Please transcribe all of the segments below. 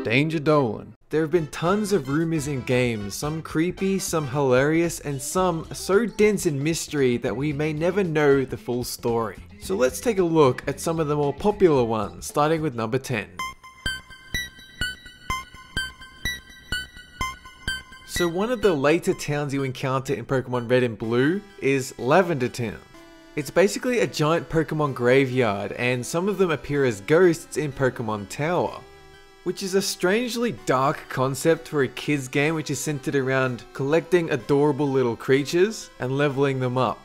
Danger Dolan. There have been tons of rumors in games, some creepy, some hilarious, and some so dense in mystery that we may never know the full story. So let's take a look at some of the more popular ones, starting with number 10. So one of the later towns you encounter in Pokemon Red and Blue is Lavender Town. It's basically a giant Pokemon graveyard, and some of them appear as ghosts in Pokemon Tower, which is a strangely dark concept for a kids game which is centered around collecting adorable little creatures and leveling them up.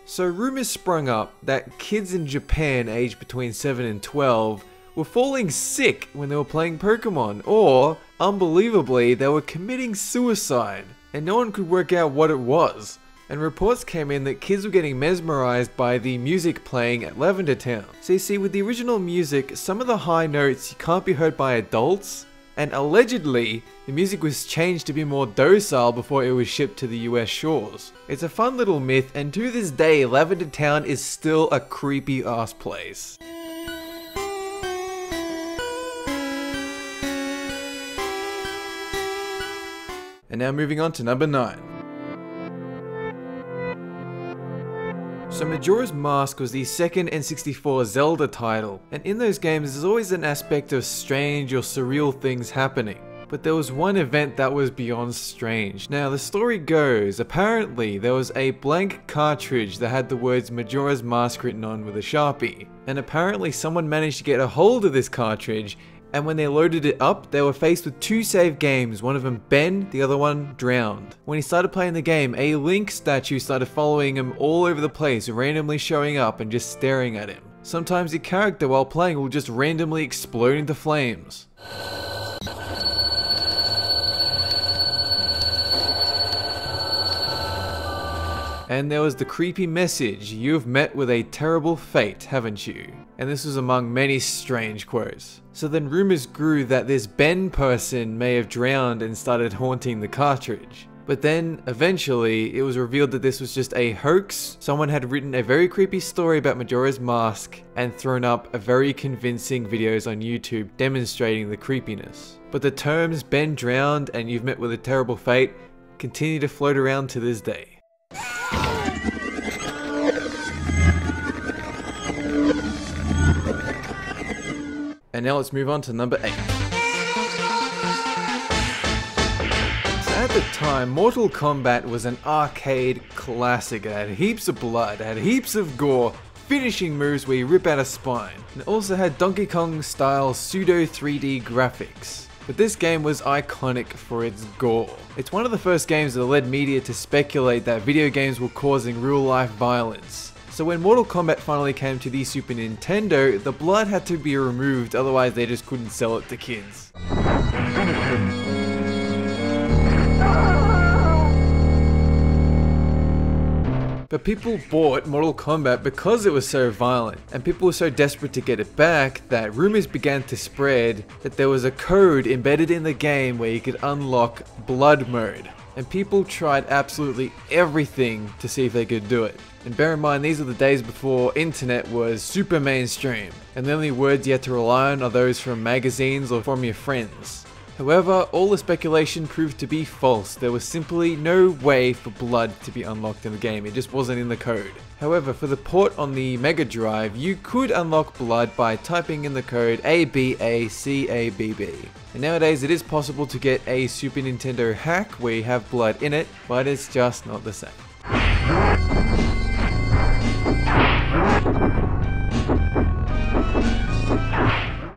So rumors sprung up that kids in Japan aged between 7 and 12 were falling sick when they were playing Pokemon, or, unbelievably, they were committing suicide, and no one could work out what it was. And reports came in that kids were getting mesmerized by the music playing at Lavender Town. So you see, with the original music, some of the high notes can't be heard by adults, and allegedly, the music was changed to be more docile before it was shipped to the US shores. It's a fun little myth, and to this day, Lavender Town is still a creepy ass place. And now moving on to number 9. So Majora's Mask was the second N64 Zelda title, and in those games there's always an aspect of strange or surreal things happening. But there was one event that was beyond strange. Now the story goes, apparently there was a blank cartridge that had the words Majora's Mask written on with a Sharpie. And apparently someone managed to get a hold of this cartridge, and when they loaded it up, they were faced with two save games, one of them Ben, the other one drowned. When he started playing the game, a Link statue started following him all over the place, randomly showing up and just staring at him. Sometimes the character while playing will just randomly explode into flames. And there was the creepy message, "You've met with a terrible fate, haven't you?" And this was among many strange quotes. So then rumors grew that this Ben person may have drowned and started haunting the cartridge. But then, eventually, it was revealed that this was just a hoax. Someone had written a very creepy story about Majora's Mask and thrown up a very convincing videos on YouTube demonstrating the creepiness. But the terms Ben drowned and "you've met with a terrible fate" continue to float around to this day. And now let's move on to number 8. So at the time, Mortal Kombat was an arcade classic. It had heaps of blood, it had heaps of gore, finishing moves where you rip out a spine. And it also had Donkey Kong style pseudo 3D graphics. But this game was iconic for its gore. It's one of the first games that led media to speculate that video games were causing real life violence. So when Mortal Kombat finally came to the Super Nintendo, the blood had to be removed, otherwise they just couldn't sell it to kids. But people bought Mortal Kombat because it was so violent, and people were so desperate to get it back that rumors began to spread that there was a code embedded in the game where you could unlock blood mode. And people tried absolutely everything to see if they could do it. And bear in mind, these were the days before internet was super mainstream, and the only words you had to rely on are those from magazines or from your friends. However, all the speculation proved to be false. There was simply no way for blood to be unlocked in the game, it just wasn't in the code. However, for the port on the Mega Drive, you could unlock blood by typing in the code ABACABB. And nowadays it is possible to get a Super Nintendo hack where you have blood in it, but it's just not the same.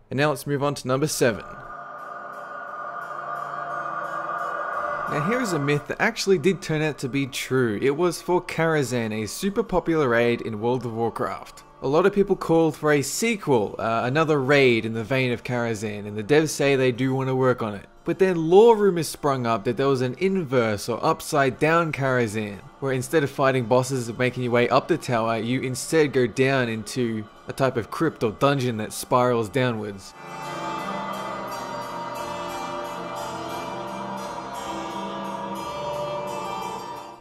And now let's move on to number 7. Now here is a myth that actually did turn out to be true. It was for Karazhan, a super popular raid in World of Warcraft. A lot of people called for a sequel, another raid in the vein of Karazhan, and the devs say they do want to work on it. But then lore rumors sprung up that there was an inverse or upside down Karazhan, where instead of fighting bosses and making your way up the tower, you instead go down into a type of crypt or dungeon that spirals downwards.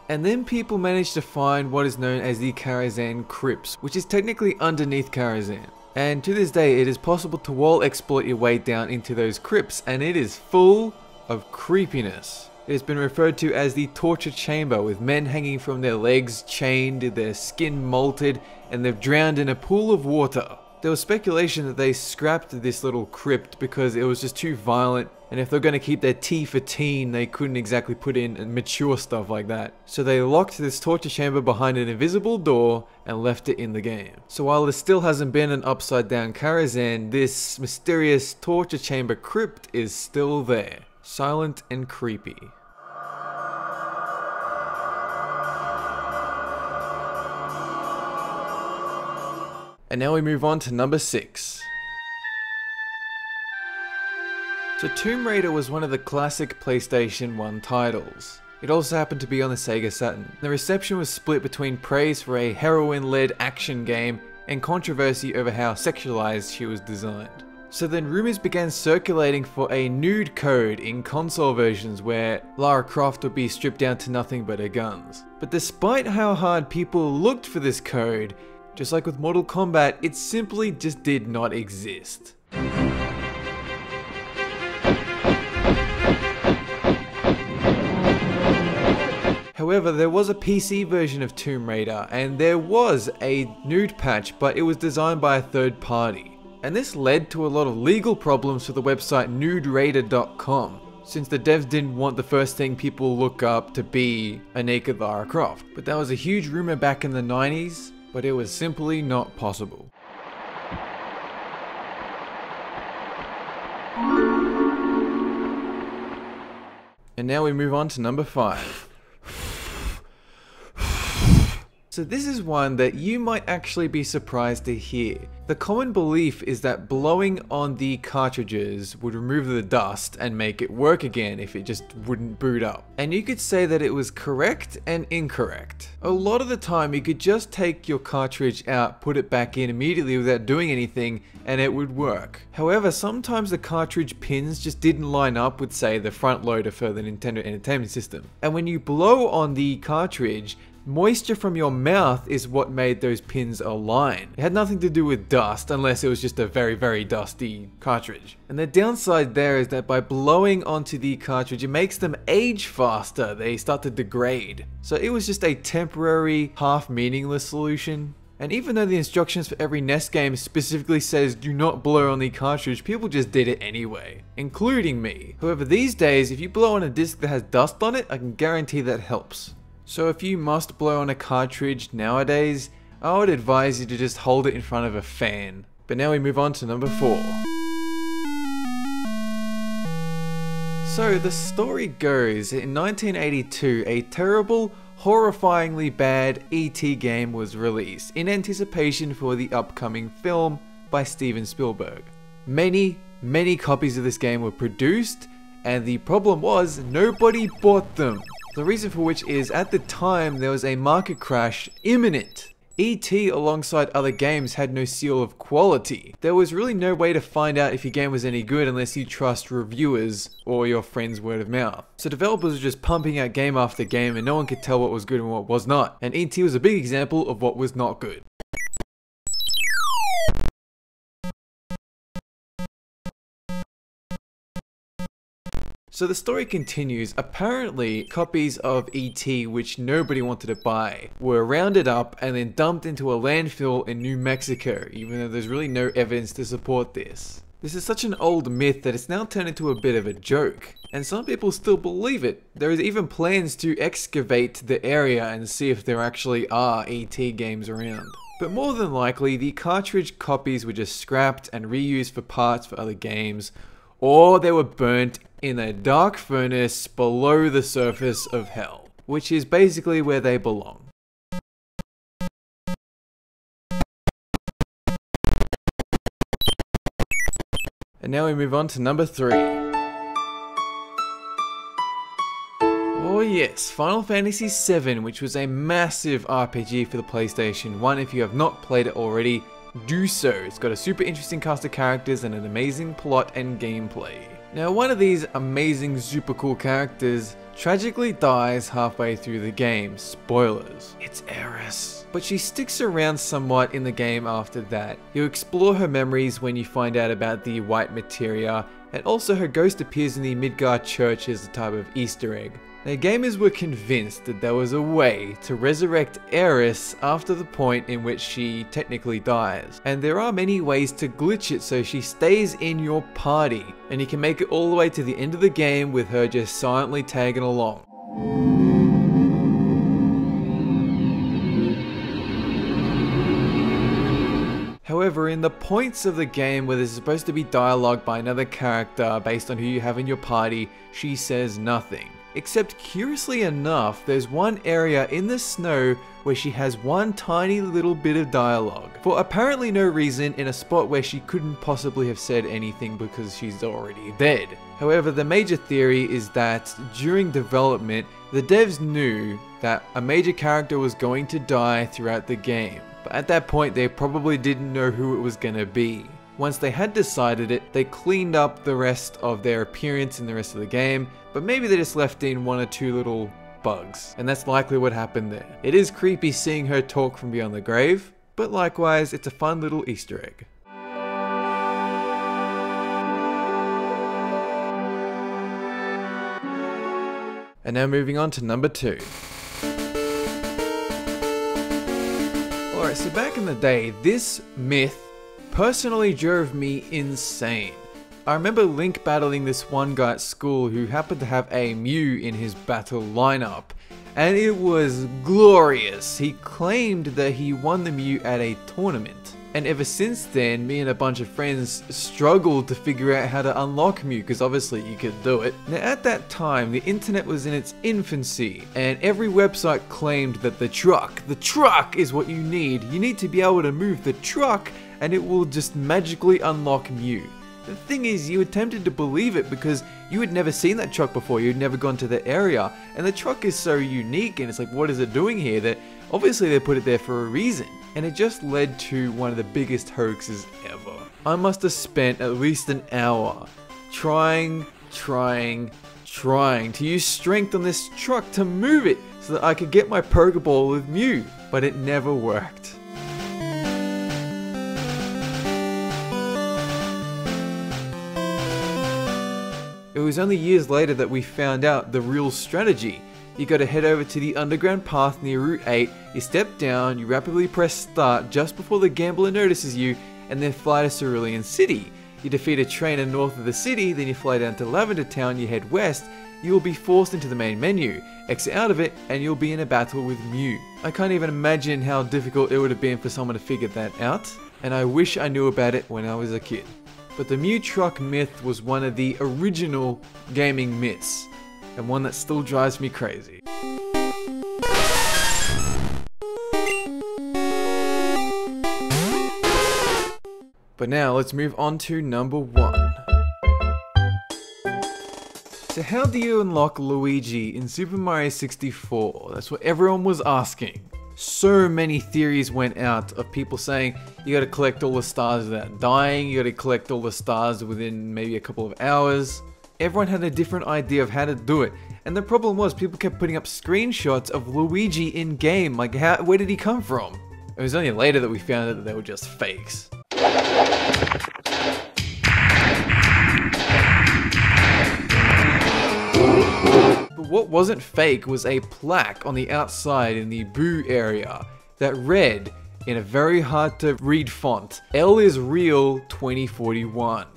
And then people managed to find what is known as the Karazhan Crypts, which is technically underneath Karazhan. And to this day, it is possible to wall exploit your way down into those crypts, and it is full of creepiness. It has been referred to as the torture chamber, with men hanging from their legs, chained, their skin molted, and they've drowned in a pool of water. There was speculation that they scrapped this little crypt because it was just too violent, and if they're going to keep their T for teen, they couldn't exactly put in mature stuff like that. So they locked this torture chamber behind an invisible door and left it in the game. So while there still hasn't been an upside down Karazhan, this mysterious torture chamber crypt is still there, silent and creepy. And now we move on to number 6. So Tomb Raider was one of the classic PlayStation 1 titles. It also happened to be on the Sega Saturn. The reception was split between praise for a heroine-led action game and controversy over how sexualized she was designed. So then rumors began circulating for a nude code in console versions where Lara Croft would be stripped down to nothing but her guns. But despite how hard people looked for this code, just like with Mortal Kombat, it simply just did not exist. However, there was a PC version of Tomb Raider, and there was a nude patch, but it was designed by a third party. And this led to a lot of legal problems for the website nuderaider.com, since the devs didn't want the first thing people look up to be a naked Lara Croft. But that was a huge rumor back in the 90s, but it was simply not possible. And now we move on to number 5. So this is one that you might actually be surprised to hear. The common belief is that blowing on the cartridges would remove the dust and make it work again if it just wouldn't boot up. And you could say that it was correct and incorrect. A lot of the time you could just take your cartridge out, put it back in immediately without doing anything, and it would work. However, sometimes the cartridge pins just didn't line up with, say, the front loader for the Nintendo Entertainment System. And when you blow on the cartridge, moisture from your mouth is what made those pins align. It had nothing to do with dust, unless it was just a very, very dusty cartridge. And the downside there is that by blowing onto the cartridge, it makes them age faster. They start to degrade. So it was just a temporary, half meaningless solution. And even though the instructions for every NES game specifically says do not blow on the cartridge, people just did it anyway, including me. However, these days, if you blow on a disc that has dust on it, I can guarantee that helps. So if you must blow on a cartridge nowadays, I would advise you to just hold it in front of a fan. But now we move on to number 4. So the story goes, in 1982, a terrible, horrifyingly bad E.T. game was released in anticipation for the upcoming film by Steven Spielberg. Many copies of this game were produced, and the problem was nobody bought them. The reason for which is, at the time, there was a market crash imminent. E.T. alongside other games had no seal of quality. There was really no way to find out if your game was any good unless you trust reviewers or your friends' word of mouth. So developers were just pumping out game after game and no one could tell what was good and what was not. And E.T. was a big example of what was not good. So the story continues. Apparently, copies of E.T. which nobody wanted to buy were rounded up and then dumped into a landfill in New Mexico, even though there's really no evidence to support this. This is such an old myth that it's now turned into a bit of a joke, and some people still believe it. There is even plans to excavate the area and see if there actually are E.T. games around. But more than likely, the cartridge copies were just scrapped and reused for parts for other games, or they were burnt in a dark furnace below the surface of hell, which is basically where they belong. And now we move on to number 3. Oh yes, Final Fantasy VII, which was a massive RPG for the PlayStation 1. If you have not played it already, do so. It's got a super interesting cast of characters and an amazing plot and gameplay. Now, one of these amazing super cool characters tragically dies halfway through the game. Spoilers. It's Aeris. But she sticks around somewhat in the game after that. You explore her memories when you find out about the white materia, and also her ghost appears in the Midgard church as a type of Easter egg. Now, gamers were convinced that there was a way to resurrect Aeris after the point in which she technically dies. And there are many ways to glitch it so she stays in your party, and you can make it all the way to the end of the game with her just silently tagging along. However, in the points of the game where there's supposed to be dialogue by another character based on who you have in your party, she says nothing. Except, curiously enough, there's one area in the snow where she has one tiny little bit of dialogue, for apparently no reason, in a spot where she couldn't possibly have said anything because she's already dead. However, the major theory is that during development, the devs knew that a major character was going to die throughout the game, but at that point they probably didn't know who it was going to be. Once they had decided it, they cleaned up the rest of their appearance in the rest of the game, but maybe they just left in one or two little bugs, and that's likely what happened there. It is creepy seeing her talk from beyond the grave, but likewise, it's a fun little Easter egg. And now moving on to number 2. Alright, so back in the day, this myth personally drove me insane. I remember Link battling this one guy at school who happened to have a Mew in his battle lineup, and it was glorious. He claimed that he won the Mew at a tournament, and ever since then, me and a bunch of friends struggled to figure out how to unlock Mew, because obviously you could do it. Now, at that time, the internet was in its infancy, and every website claimed that the truck is what you need. You need to be able to move the truck and it will just magically unlock Mew. The thing is, you were tempted to believe it because you had never seen that truck before, you'd never gone to the area, and the truck is so unique, and it's like, what is it doing here? That obviously they put it there for a reason, and it just led to one of the biggest hoaxes ever. I must have spent at least an hour trying to use strength on this truck to move it so that I could get my Pokeball with Mew, but it never worked. It was only years later that we found out the real strategy. You gotta head over to the underground path near Route 8, you step down, you rapidly press start just before the gambler notices you, and then fly to Cerulean City. You defeat a trainer north of the city, then you fly down to Lavender Town, you head west, you will be forced into the main menu, exit out of it, and you'll be in a battle with Mew. I can't even imagine how difficult it would have been for someone to figure that out, and I wish I knew about it when I was a kid. But the Mew truck myth was one of the original gaming myths, and one that still drives me crazy. But now let's move on to number 1. So how do you unlock Luigi in Super Mario 64? That's what everyone was asking. So many theories went out of people saying you gotta collect all the stars without dying, you gotta collect all the stars within maybe a couple of hours. Everyone had a different idea of how to do it, and the problem was people kept putting up screenshots of Luigi in game, like where did he come from? It was only later that we found out that they were just fakes. But what wasn't fake was a plaque on the outside in the Boo area that read, in a very hard to read font, L is real 2041.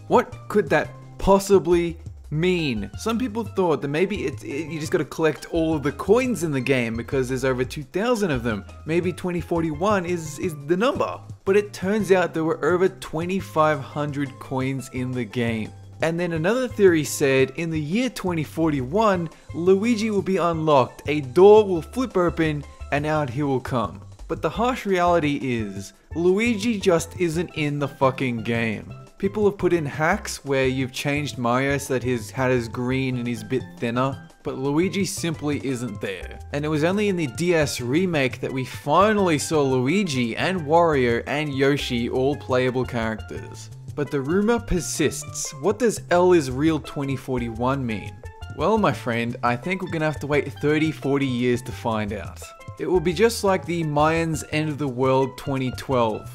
What could that possibly mean? Some people thought that maybe you just gotta collect all of the coins in the game because there's over 2,000 of them. Maybe 2041 is the number. But it turns out there were over 2,500 coins in the game. And then another theory said, in the year 2041, Luigi will be unlocked, a door will flip open, and out he will come. But the harsh reality is, Luigi just isn't in the fucking game. People have put in hacks where you've changed Mario so that his hat is green and he's a bit thinner, but Luigi simply isn't there. And it was only in the DS remake that we finally saw Luigi and Wario and Yoshi all playable characters. But the rumor persists. What does L is real 2041 mean? Well, my friend, I think we're gonna have to wait 30-40 years to find out. It will be just like the Mayans' End of the World 2012.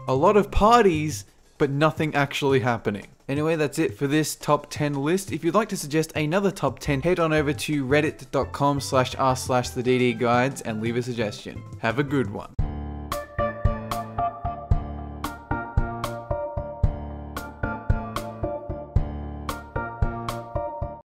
A lot of parties, but nothing actually happening. Anyway, that's it for this top 10 list. If you'd like to suggest another top 10, head on over to reddit.com/r/theddguides and leave a suggestion. Have a good one.